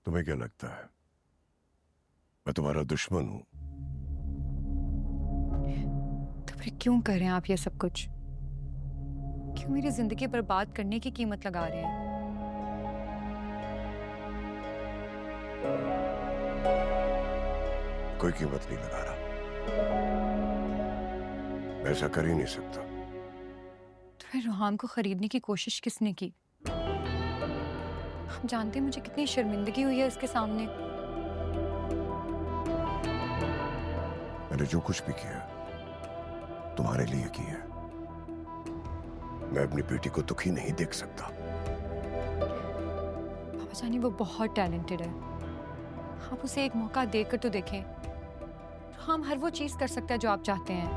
तुम्हें क्या लगता है मैं तुम्हारा दुश्मन हूं? तो फिर क्यों कर रहे हैं आप ये सब कुछ? क्यों मेरी जिंदगी बर्बाद करने की कीमत लगा रहे हैं? कोई कीमत नहीं लगा रहा। मैं ऐसा कर ही नहीं सकता। तो फिर रुहाम को खरीदने की कोशिश किसने की? आप जानते हैं मुझे कितनी शर्मिंदगी हुई है इसके सामने। मैंने जो कुछ भी किया तुम्हारे लिए किया। मैं अपनी बेटी को दुखी नहीं देख सकता। पापा जानी वो बहुत टैलेंटेड है, आप उसे एक मौका देकर तो देखें। हम हर वो चीज कर सकता है जो आप चाहते हैं।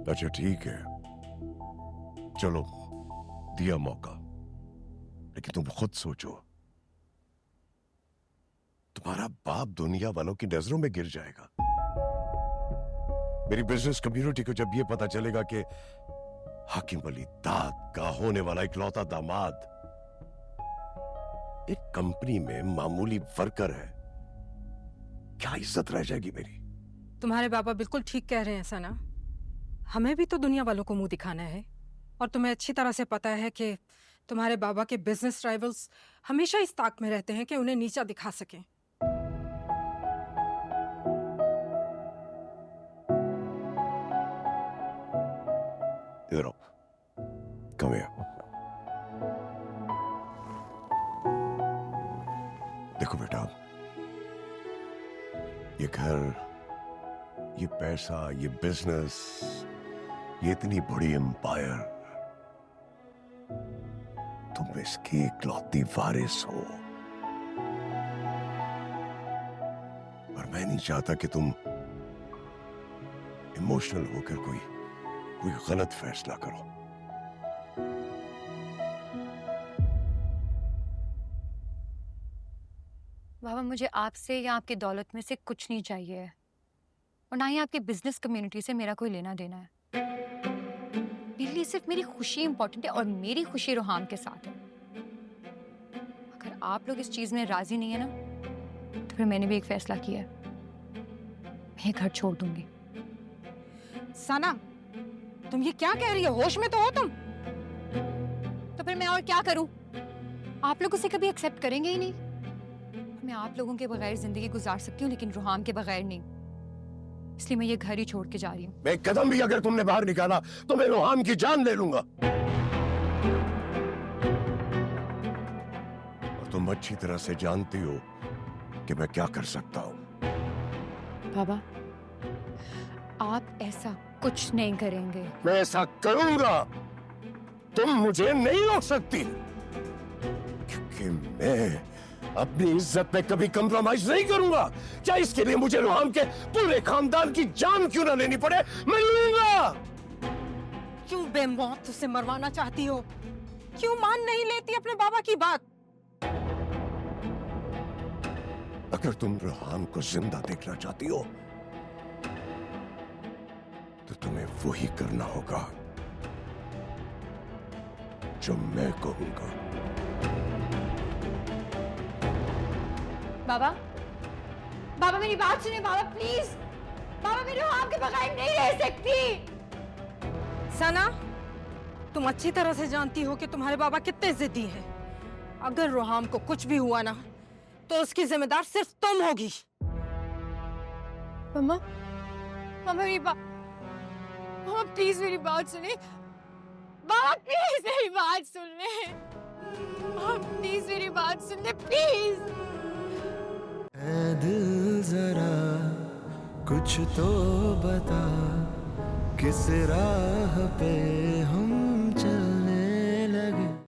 अच्छा ठीक है, चलो दिया मौका, लेकिन तुम खुद सोचो, तुम्हारा बाप दुनिया वालों की नजरों में गिर जाएगा। मेरी बिजनेस कम्युनिटी को जब यह पता चलेगा कि हाकिम अली दाद का होने वाला इकलौता दामाद एक कंपनी में मामूली वर्कर है, क्या इज्जत रह जाएगी मेरी? तुम्हारे पापा बिल्कुल ठीक कह रहे हैं सना। हमें भी तो दुनिया वालों को मुंह दिखाना है, और तुम्हें अच्छी तरह से पता है कि तुम्हारे बाबा के बिजनेस राइवल्स हमेशा इस ताक में रहते हैं कि उन्हें नीचा दिखा सकें। इधर आओ, कम हियर। देखो बेटा, ये घर, ये पैसा, ये बिजनेस, ये इतनी बड़ी एम्पायर, तुम इसकी इकलौती वारिस हो, और मैं नहीं चाहता कि तुम इमोशनल होकर कोई गलत फैसला करो। बाबा मुझे आपसे या आपकी दौलत में से कुछ नहीं चाहिए है, और ना ही आपकी बिजनेस कम्युनिटी से मेरा कोई लेना देना है। मेरे लिए सिर्फ मेरी खुशी इंपॉर्टेंट है, और मेरी खुशी रुहाम के साथ है। अगर आप लोग इस चीज में राजी नहीं है ना, तो फिर मैंने भी एक फैसला किया है, मैं ये घर छोड़ दूंगी। सना, तुम ये क्या कह रही हो? होश में तो हो तुम? तो फिर मैं और क्या करूं? आप लोग उसे कभी एक्सेप्ट करेंगे ही नहीं। मैं आप लोगों के बगैर जिंदगी गुजार सकती हूँ, लेकिन रुहाम के बगैर नहीं। इसलिए मैं ये घर ही छोड़ के जा रही हूँ। एक कदम भी अगर तुमने बाहर निकाला तो मैं रुहाम की जान ले लूंगा। और तुम अच्छी तरह से जानती हो कि मैं क्या कर सकता हूँ। बाबा, आप ऐसा कुछ नहीं करेंगे। मैं ऐसा करूंगा, तुम मुझे नहीं रोक सकती, क्योंकि मैं अपनी इज्जत पे कभी कंप्रोमाइज नहीं करूंगा। चाहे इसके लिए मुझे रुहाम के पूरे खानदान की जान क्यों ना लेनी पड़े, मैं लूंगा। क्यों बेमौत उसे मरवाना चाहती हो? क्यों मान नहीं लेती अपने बाबा की बात? अगर तुम रुहाम को जिंदा देखना चाहती हो तो तुम्हें वही करना होगा जो मैं कहूंगा। बाबा, बाबा मेरी बात सुनिए बाबा, प्लीज। बाबा मैं रुहाम के बगैर नहीं रह सकती। सना, तुम अच्छी तरह से जानती हो कि तुम्हारे बाबा कितने जिद्दी हैं। अगर रुहाम को कुछ भी हुआ ना, तो उसकी जिम्मेदार सिर्फ तुम होगी। मम्मा, मम्मा मेरी बात, मम्मा प्लीज मेरी बात सुनिए। बाबा प्लीज मेरी बात सुन ले। बाबा प्लीज मेरी बात सुन ले, प्लीज। ऐ दिल जरा कुछ तो बता, किस राह पे हम